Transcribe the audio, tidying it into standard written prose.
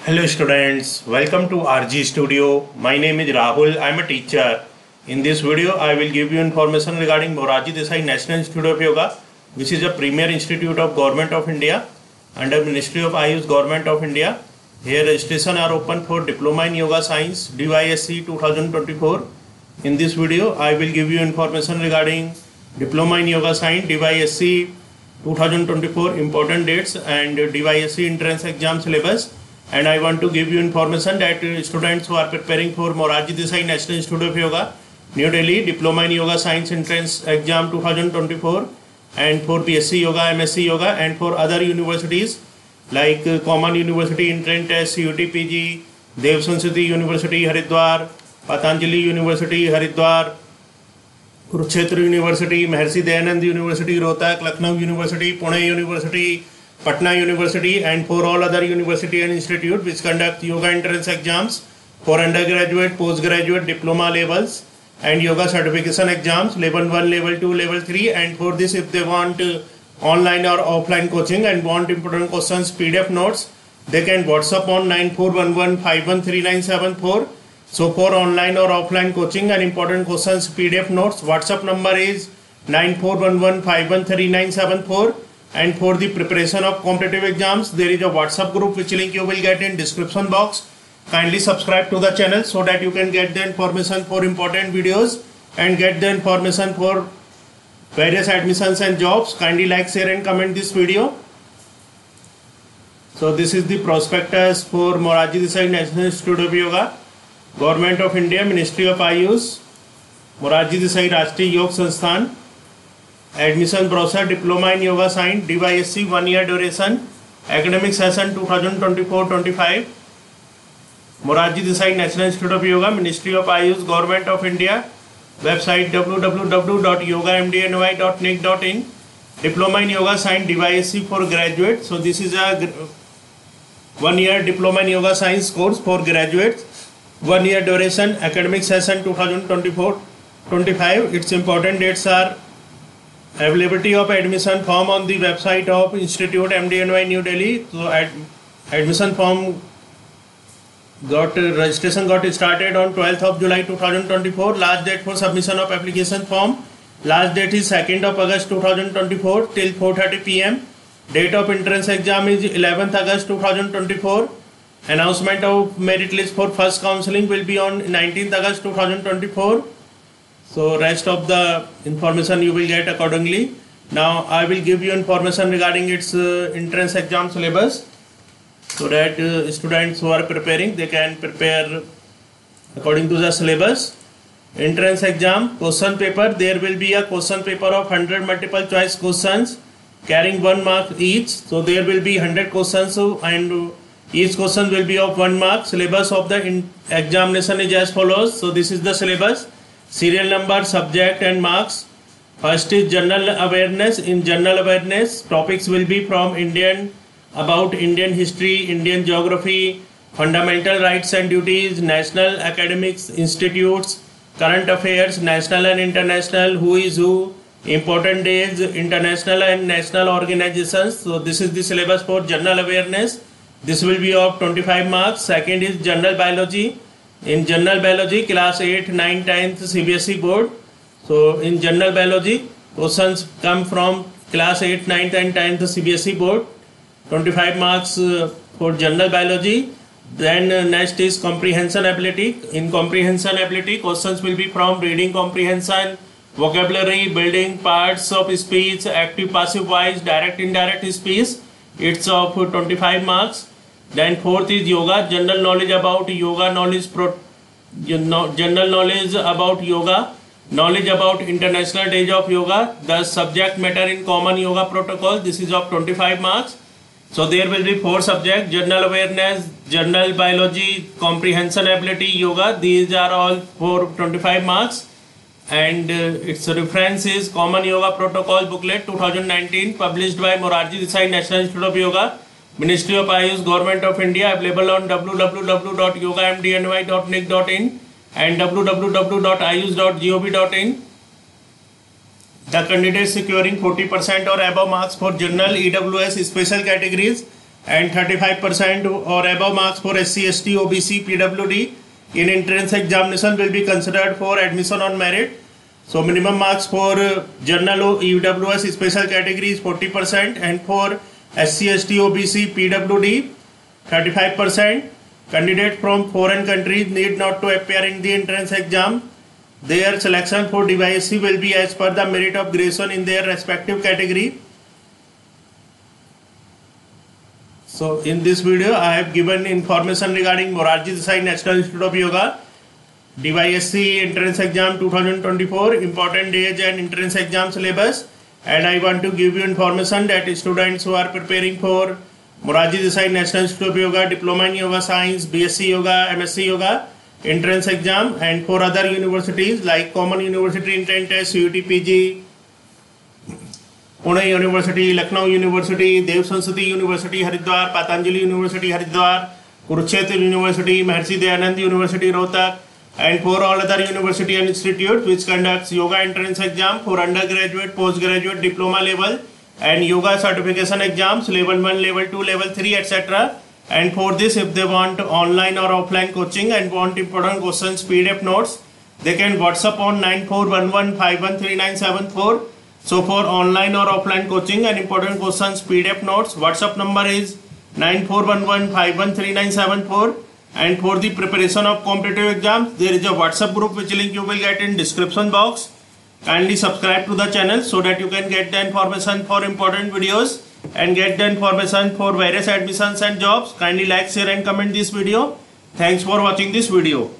Hello students, welcome to RG Studio. My name is Rahul. I am a teacher. In this video, I will give you information regarding Morarji Desai National Institute of Yoga, which is a premier institute of Government of India under Ministry of Ayush Government of India. Here registration are open for Diploma in Yoga Science DYSC 2024. In this video, I will give you information regarding Diploma in Yoga Science DYSC 2024 important dates and DYSC entrance exam syllabus. And I want to give you information that students who are preparing for Morarji Desai National Institute of Yoga, New Delhi, Diploma in Yoga Science Entrance Exam 2024, and for BSc Yoga, MSc Yoga, and for other universities like Common University Entrance Test, CUT PG, Dev Sanskriti University Haridwar, Patanjali University Haridwar, Kurukshetra University, Maharshi Dayanand University Rohtak, Lucknow University, Pune University, Patna University, and for all other university and institute which conduct yoga entrance exams for undergraduate, postgraduate, diploma levels and yoga certification exams level 1, level 2, level 3. And for this, if they want online or offline coaching and want important questions PDF notes, they can WhatsApp on 9411513974. So for online or offline coaching and important questions PDF notes, WhatsApp number is 9411513974. And for the preparation of competitive exams, there is a WhatsApp group which link you will get in description box. Kindly subscribe to the channel so that you can get the information for important videos and get the information for various admissions and jobs. Kindly like, share and comment this video. So this is the prospectus for Morarji Desai National Institute of Yoga, Government of India, Ministry of Ayush, Morarji Desai Rashtriya Yoga Sansthan. Admission process, Diploma in Yoga Science, DYSC 1 year duration, academic session 2024-25, Morarji Desai National Institute of Yoga, Ministry of Ayush, Government of India, website www.yogamdny.nic.in, Diploma in Yoga Science, DYSC for graduate. So this is a 1 year Diploma in Yoga Science course for graduates, 1 year duration, academic session 2024-25. Its important dates are availability of admission form on the website of Institute MDNY New Delhi. So admission form registration got started on 12th of July 2024. Last date for submission of application form, last date is 2nd of August 2024 till 4:30 PM. Date of entrance exam is 11th August 2024. Announcement of merit list for first counseling will be on 19th August 2024. So rest of the information you will get accordingly. Now I will give you information regarding its entrance exam syllabus so that students who are preparing, they can prepare according to the syllabus. Entrance exam question paper, there will be a question paper of 100 multiple choice questions carrying 1 mark each. So there will be 100 questions and each question will be of 1 mark. Syllabus of the examination is as follows. So this is the syllabus. Serial number, subject and marks. First is general awareness. In general awareness, topics will be from about Indian history, Indian geography, fundamental rights and duties, national academics institutes, current affairs, national and international, who is who, important days, international and national organizations. So this is the syllabus for general awareness. This will be of 25 marks. Second is general biology. In general biology, class 8, 9, 10th CBSE board. So in general biology, questions come from class 8, 9th and 10th CBSE board. 25 marks for general biology. Then next is comprehension ability. In comprehension ability, questions will be from reading comprehension, vocabulary, building parts of speech, active passive voice, direct indirect speech. It's of 25 marks. Then fourth is yoga, general knowledge about yoga, general knowledge about yoga, knowledge about international days of yoga, the subject matter in common yoga protocol. This is of 25 marks. So there will be 4 subjects: general awareness, general biology, comprehension ability, yoga. These are all for 25 marks. And its reference is Common Yoga Protocol Booklet 2019, published by Morarji Desai National Institute of Yoga, Ministry of Ayush, Government of India, available on www.yogamdny.nic.in and www.ayush.gov.in. The candidates securing 40% or above marks for general EWS special categories and 35% or above marks for SC, ST, OBC, PWD in entrance examination will be considered for admission on merit. So minimum marks for general EWS special category is 40% and for SC, ST, OBC, PWD 35%. Candidates from foreign countries need not to appear in the entrance exam. Their selection for DYSC will be as per the merit of graduation in their respective category. So in this video I have given information regarding Morarji Desai National Institute of Yoga DYSC entrance exam 2024, important days and entrance exam syllabus, and I want to give you information that students who are preparing for Morarji Desai National Institute of Yoga Diploma in Yoga Science, BSc Yoga, MSc Yoga entrance exam, and for other universities like Common University Entrance Test, CUT PG, Pune University, Lucknow University, Dev Sanskriti University Haridwar, Patanjali University Haridwar, Kurukshetra University, Maharshi Dayanand University Rohtak, and for all other university and institutes which conducts yoga entrance exam for undergraduate, postgraduate, diploma level and yoga certification exams level 1, level 2, level 3, etc. And for this, if they want online or offline coaching and want important questions PDF notes, they can WhatsApp on 9411513974. So for online or offline coaching and important questions PDF notes, WhatsApp number is 9411513974. And for the preparation of competitive exams, there is a WhatsApp group which link you will get in description box. Kindly subscribe to the channel so that you can get the information for important videos and get the information for various admissions and jobs. Kindly like, share and comment this video. Thanks for watching this video.